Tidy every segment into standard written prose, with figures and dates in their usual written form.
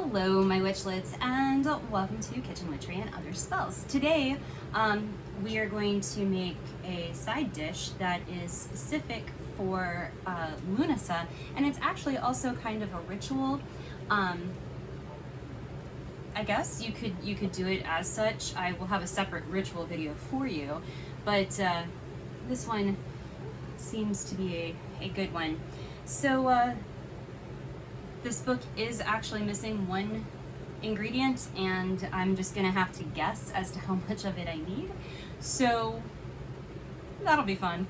Hello, my witchlets, and welcome to Kitchen Witchery and Other Spells. Today, we are going to make a side dish that is specific for Lughnasadh, and it's actually also kind of a ritual. I guess you could do it as such. I will have a separate ritual video for you, but this one seems to be a good one. So this book is actually missing one ingredient, and I'm just gonna have to guess as to how much of it I need. So that'll be fun.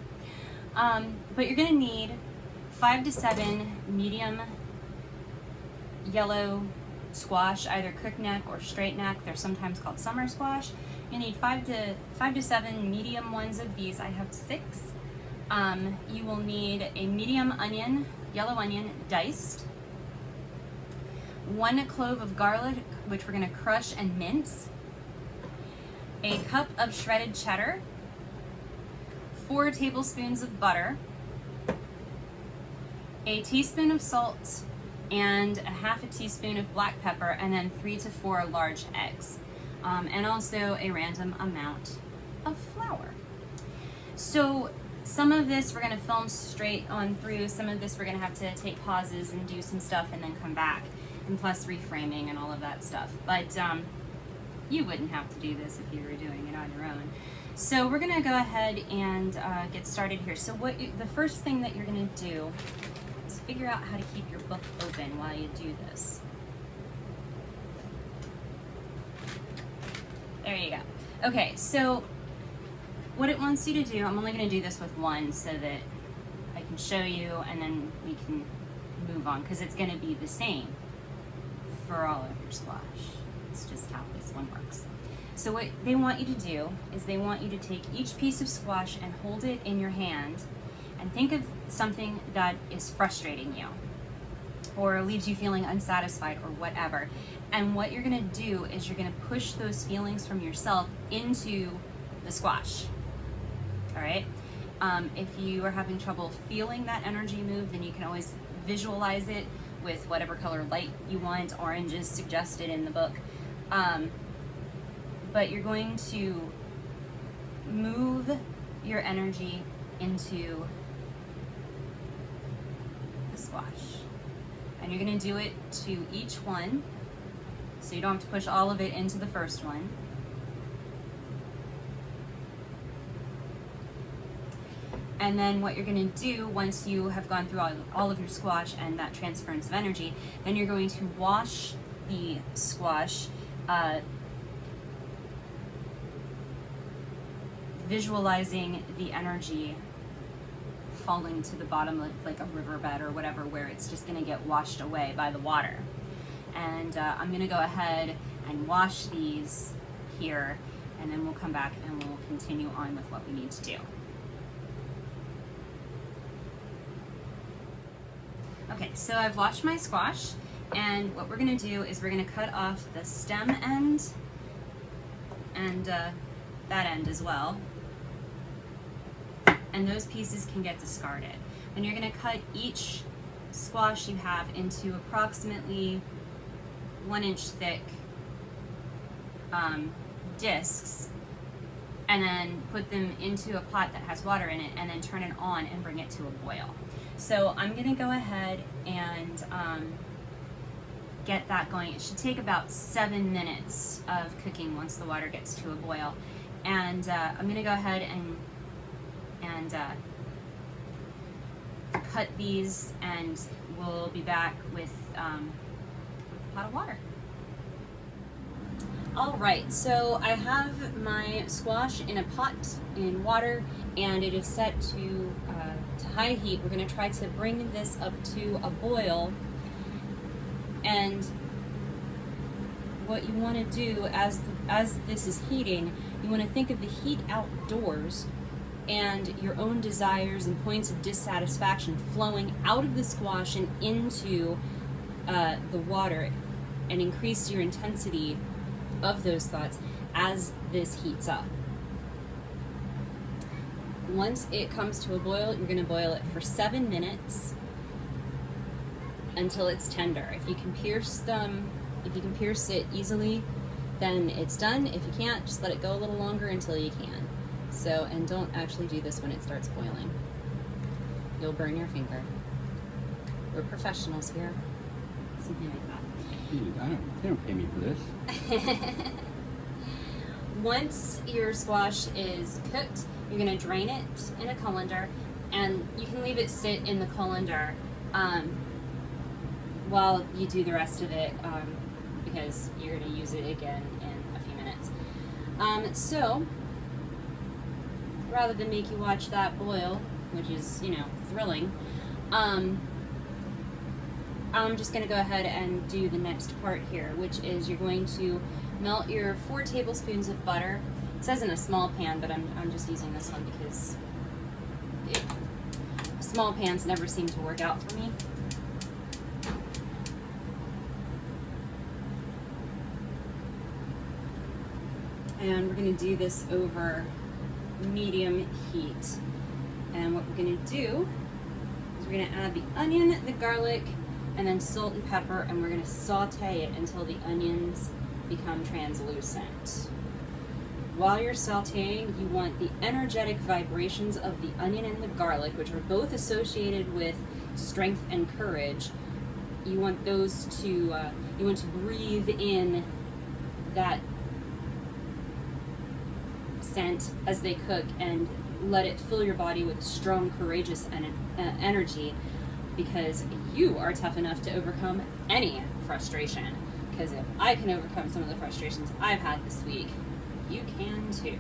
But you're gonna need 5 to 7 medium yellow squash, either crookneck or straight neck. They're sometimes called summer squash. You need 5 to 7 medium ones of these. I have 6. You will need a medium onion, yellow onion, diced. 1 clove of garlic, which we're going to crush and mince. A cup of shredded cheddar. 4 tablespoons of butter. A teaspoon of salt and a half a teaspoon of black pepper, and then 3 to 4 large eggs. And also a random amount of flour. So some of this we're going to film straight on through. Some of this we're going to have to take pauses and do some stuff and then come back. And plus reframing and all of that stuff. But you wouldn't have to do this if you were doing it on your own. So we're gonna go ahead and get started here. So the first thing that you're gonna do is figure out how to keep your book open while you do this. There you go. Okay, so what it wants you to do, I'm only gonna do this with one so that I can show you and then we can move on, because it's gonna be the same for all of your squash. It's just how this one works. So what they want you to do is they want you to take each piece of squash and hold it in your hand and think of something that is frustrating you or leaves you feeling unsatisfied or whatever. And what you're gonna do is you're gonna push those feelings from yourself into the squash. All right? If you are having trouble feeling that energy move, then you can always visualize it with whatever color light you want. Orange is suggested in the book. But you're going to move your energy into the squash. And you're going to do it to each one, so you don't have to push all of it into the first one. And then what you're going to do once you have gone through all of your squash and that transference of energy, then you're going to wash the squash, visualizing the energy falling to the bottom of like a riverbed or whatever, where it's just going to get washed away by the water. And I'm going to go ahead and wash these here, and then we'll come back and we'll continue on with what we need to do. Okay, so I've washed my squash, and what we're gonna do is we're gonna cut off the stem end and that end as well. And those pieces can get discarded. And you're gonna cut each squash you have into approximately 1 inch thick discs, and then put them into a pot that has water in it, and then turn it on and bring it to a boil. So I'm gonna go ahead and get that going. It should take about 7 minutes of cooking once the water gets to a boil. And I'm gonna go ahead and cut these, and we'll be back with a pot of water. All right, so I have my squash in a pot in water, and it is set to high heat. We're going to try to bring this up to a boil. And what you want to do as this is heating, you want to think of the heat outdoors and your own desires and points of dissatisfaction flowing out of the squash and into the water, and increase your intensity of those thoughts as this heats up. Once it comes to a boil, you're going to boil it for 7 minutes until it's tender. If you can pierce them If you can pierce it easily, then it's done. If you can't, just let it go a little longer until you can. So, and don't actually do this when it starts boiling. You'll burn your finger. We're professionals here. Something like that. They don't pay me for this. Once your squash is cooked, you're gonna drain it in a colander, and you can leave it sit in the colander while you do the rest of it, because you're gonna use it again in a few minutes. So, rather than make you watch that boil, which is, you know, thrilling, I'm just gonna go ahead and do the next part here, which is you're going to melt your 4 tablespoons of butter. It says in a small pan, but I'm just using this one because small pans never seem to work out for me. And we're gonna do this over medium heat. And what we're gonna do is we're gonna add the onion, the garlic, and then salt and pepper, and we're gonna saute it until the onions become translucent. While you're sauteing, you want the energetic vibrations of the onion and the garlic, which are both associated with strength and courage. You want those to, you want to breathe in that scent as they cook and let it fill your body with strong, courageous energy, because you are tough enough to overcome any frustration. Because if I can overcome some of the frustrations I've had this week, you can too.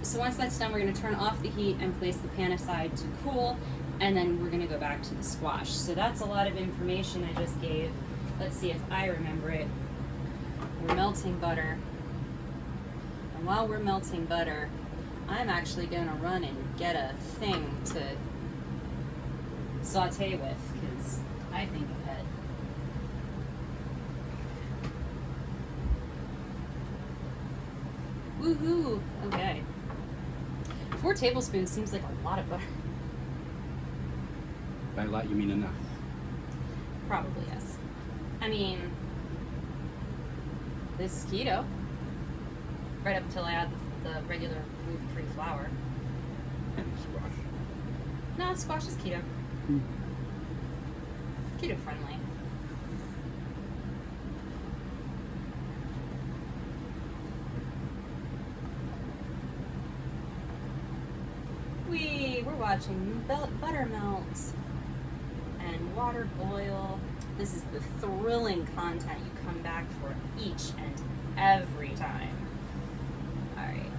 So once that's done, we're going to turn off the heat and place the pan aside to cool, and then we're going to go back to the squash. So that's a lot of information I just gave. Let's see if I remember it. We're melting butter. And while we're melting butter, I'm actually going to run and get a thing to saute with, because I think ahead. Woohoo! Okay. 4 tablespoons seems like a lot of butter. By a lot, you mean enough? Probably, yes. I mean, this is keto. Right up until I add the regular gluten-free flour. And squash. No, squash is keto. Keto friendly. We're watching butter melt and water boil. This is the thrilling content you come back for each and every time. Alright,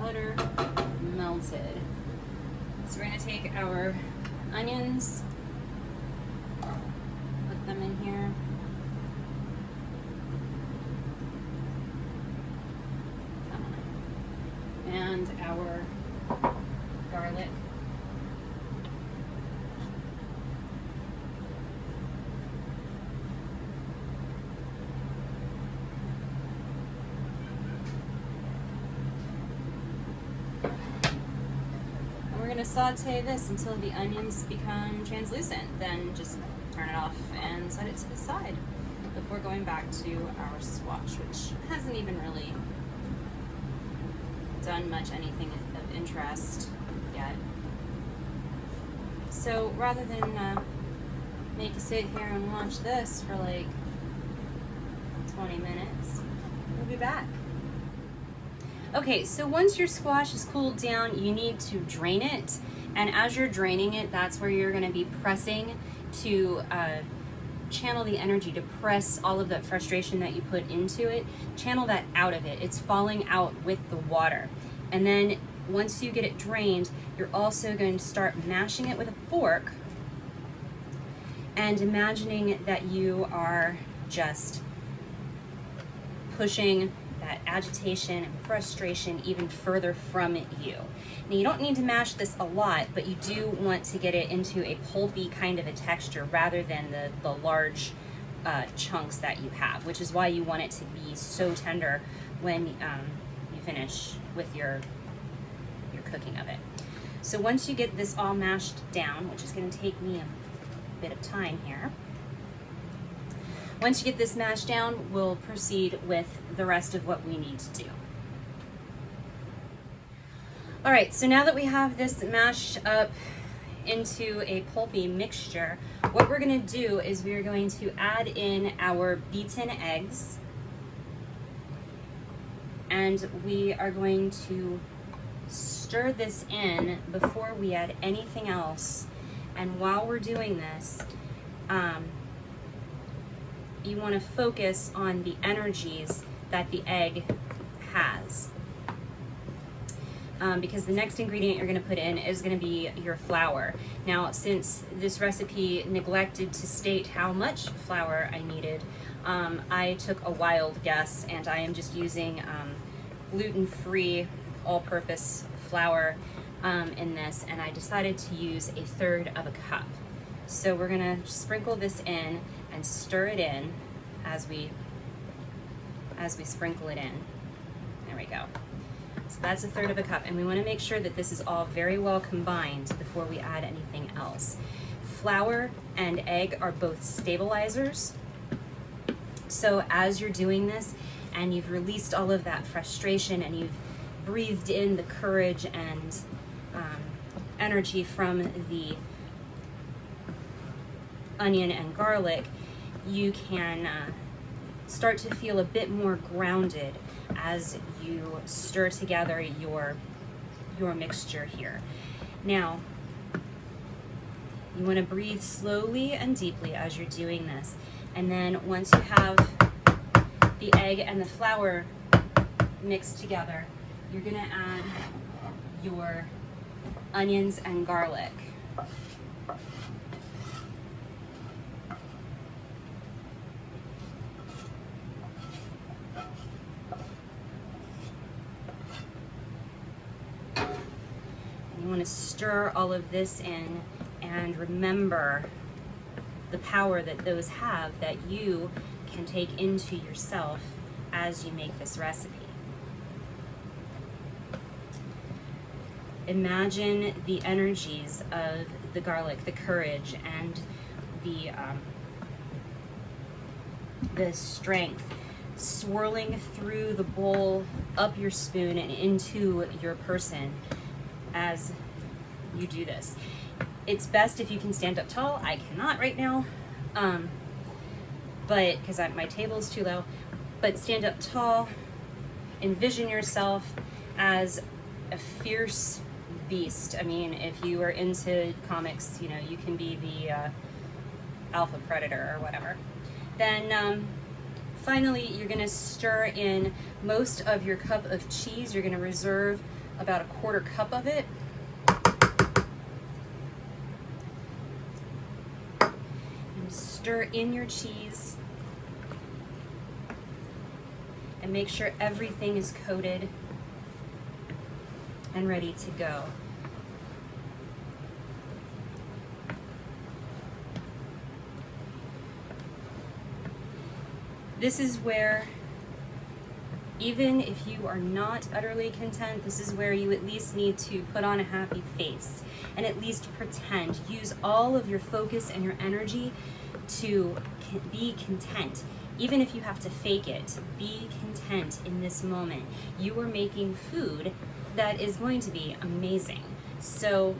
butter melted. So we're going to take our onions, put them in here. Come on. And our garlic. And we're going to saute this until the onions become translucent. Then just turn it off and set it to the side before going back to our squash, which hasn't even really done much anything of interest yet. So rather than make you sit here and watch this for like 20 minutes, we'll be back. Okay, so once your squash is cooled down, you need to drain it. And as you're draining it, that's where you're gonna be pressing to channel the energy, to press all of that frustration that you put into it, channel that out of it. It's falling out with the water. And then once you get it drained, you're also going to start mashing it with a fork and imagining that you are just pushing that agitation and frustration even further from you. Now, you don't need to mash this a lot, but you do want to get it into a pulpy kind of a texture rather than the large chunks that you have, which is why you want it to be so tender when you finish with your cooking of it. So once you get this all mashed down, which is going to take me a bit of time here, Once you get this mashed down, we'll proceed with the rest of what we need to do. All right, so now that we have this mashed up into a pulpy mixture, what we're gonna do is we're going to add in our beaten eggs, and we are going to stir this in before we add anything else. And while we're doing this, you want to focus on the energies that the egg has. Because the next ingredient you're going to put in is going to be your flour. Now, since this recipe neglected to state how much flour I needed, I took a wild guess, and I am just using gluten-free all-purpose flour in this, and I decided to use 1/3 of a cup. So we're going to sprinkle this in and stir it in as we sprinkle it in. There we go. So that's 1/3 of a cup, and we want to make sure that this is all very well combined before we add anything else. Flour and egg are both stabilizers. So as you're doing this and you've released all of that frustration and you've breathed in the courage and energy from the onion and garlic, you can start to feel a bit more grounded as you stir together your mixture here. Now, you want to breathe slowly and deeply as you're doing this, and then once you have the egg and the flour mixed together, you're going to add your onions and garlic. You want to stir all of this in, and remember the power that those have that you can take into yourself as you make this recipe. Imagine the energies of the garlic, the courage, and the strength swirling through the bowl, up your spoon, and into your person as you do this. It's best if you can stand up tall. I cannot right now, but because my table is too low. But stand up tall. Envision yourself as a fierce beast. I mean, if you are into comics, you know, you can be the alpha predator or whatever. Then finally, you're going to stir in most of your cup of cheese. You're going to reserve about 1/4 cup of it. And stir in your cheese and make sure everything is coated and ready to go. This is where, even if you are not utterly content, this is where you at least need to put on a happy face and at least pretend. Use all of your focus and your energy to be content. Even if you have to fake it, be content in this moment. You are making food that is going to be amazing. So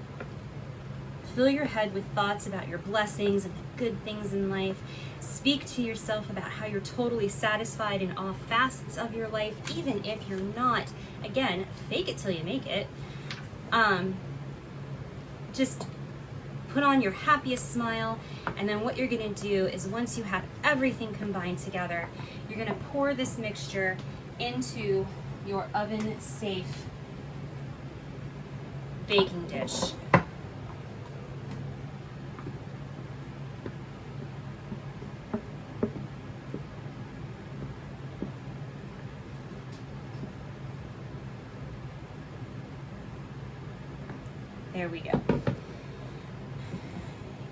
fill your head with thoughts about your blessings and the good things in life. Speak to yourself about how you're totally satisfied in all facets of your life, even if you're not. Again, fake it till you make it. Just put on your happiest smile, and then what you're gonna do is, once you have everything combined together, you're gonna pour this mixture into your oven-safe baking dish. There we go.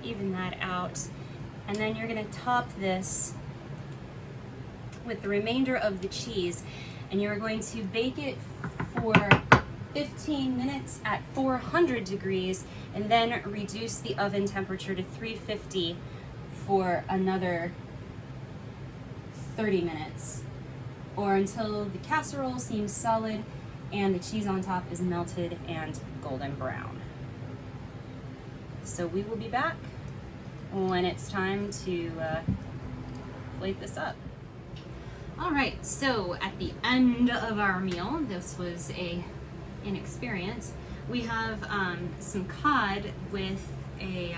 Even that out. And then you're gonna top this with the remainder of the cheese, and you're going to bake it for 15 minutes at 400 degrees, and then reduce the oven temperature to 350 for another 30 minutes, or until the casserole seems solid and the cheese on top is melted and golden brown. So we will be back when it's time to plate this up. All right, so at the end of our meal, this was an experience. We have some cod with a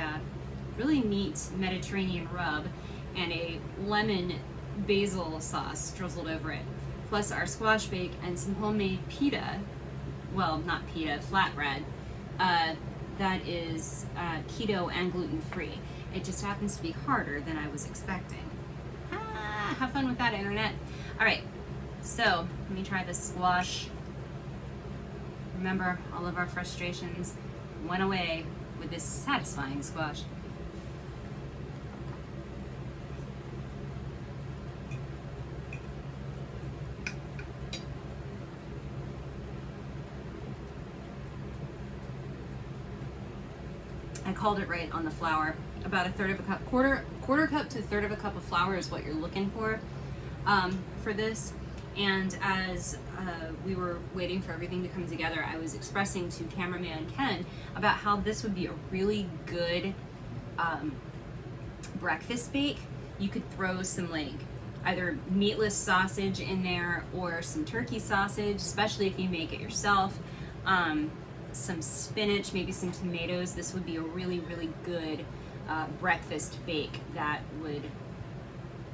really neat Mediterranean rub and a lemon basil sauce drizzled over it, plus our squash bake and some homemade pita, well, not pita, flatbread, that is keto and gluten-free. It just happens to be harder than I was expecting. Have fun with that, internet. All right, so let me try this squash. Remember, all of our frustrations went away with this satisfying squash. I called it right on the flour. About a third of a cup, quarter cup to a third of a cup of flour is what you're looking for this. And as we were waiting for everything to come together, I was expressing to cameraman Ken about how this would be a really good breakfast bake. You could throw some like either meatless sausage in there or some turkey sausage, especially if you make it yourself. Some spinach, maybe some tomatoes. This would be a really, really good breakfast bake that would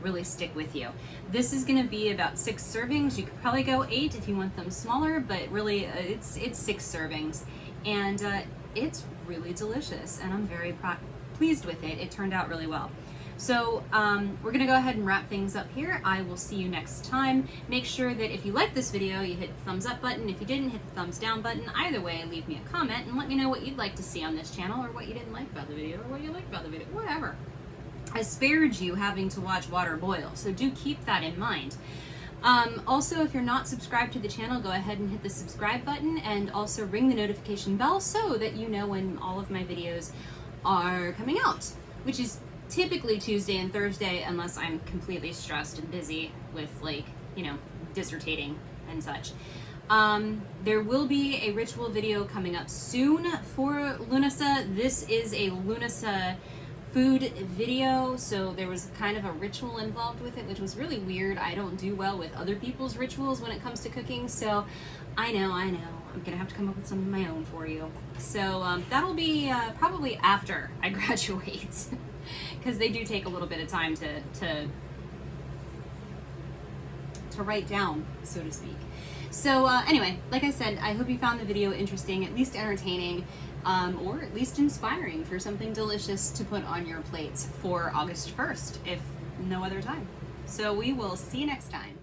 really stick with you. This is going to be about 6 servings. You could probably go 8 if you want them smaller, but really it's 6 servings, and it's really delicious, and I'm very pleased with it. It turned out really well. So we're gonna go ahead and wrap things up here. I will see you next time. Make sure that if you like this video, you hit the thumbs up button. If you didn't, hit the thumbs down button. Either way, leave me a comment and let me know what you'd like to see on this channel, or what you didn't like about the video, or what you liked about the video, whatever. I spared you having to watch water boil, so do keep that in mind. Also, if you're not subscribed to the channel, go ahead and hit the subscribe button, and also ring the notification bell so that you know when all of my videos are coming out, which is typically Tuesday and Thursday, unless I'm completely stressed and busy with, like, you know, dissertating and such. There will be a ritual video coming up soon for Lughnasadh. This is a Lughnasadh food video, so there was kind of a ritual involved with it, which was really weird. I don't do well with other people's rituals when it comes to cooking, so I know. I'm gonna have to come up with some of my own for you. So that'll be probably after I graduate, because they do take a little bit of time to write down, so to speak. So anyway, like I said, I hope you found the video interesting, at least entertaining, or at least inspiring for something delicious to put on your plates for August 1st, if no other time. So we will see you next time.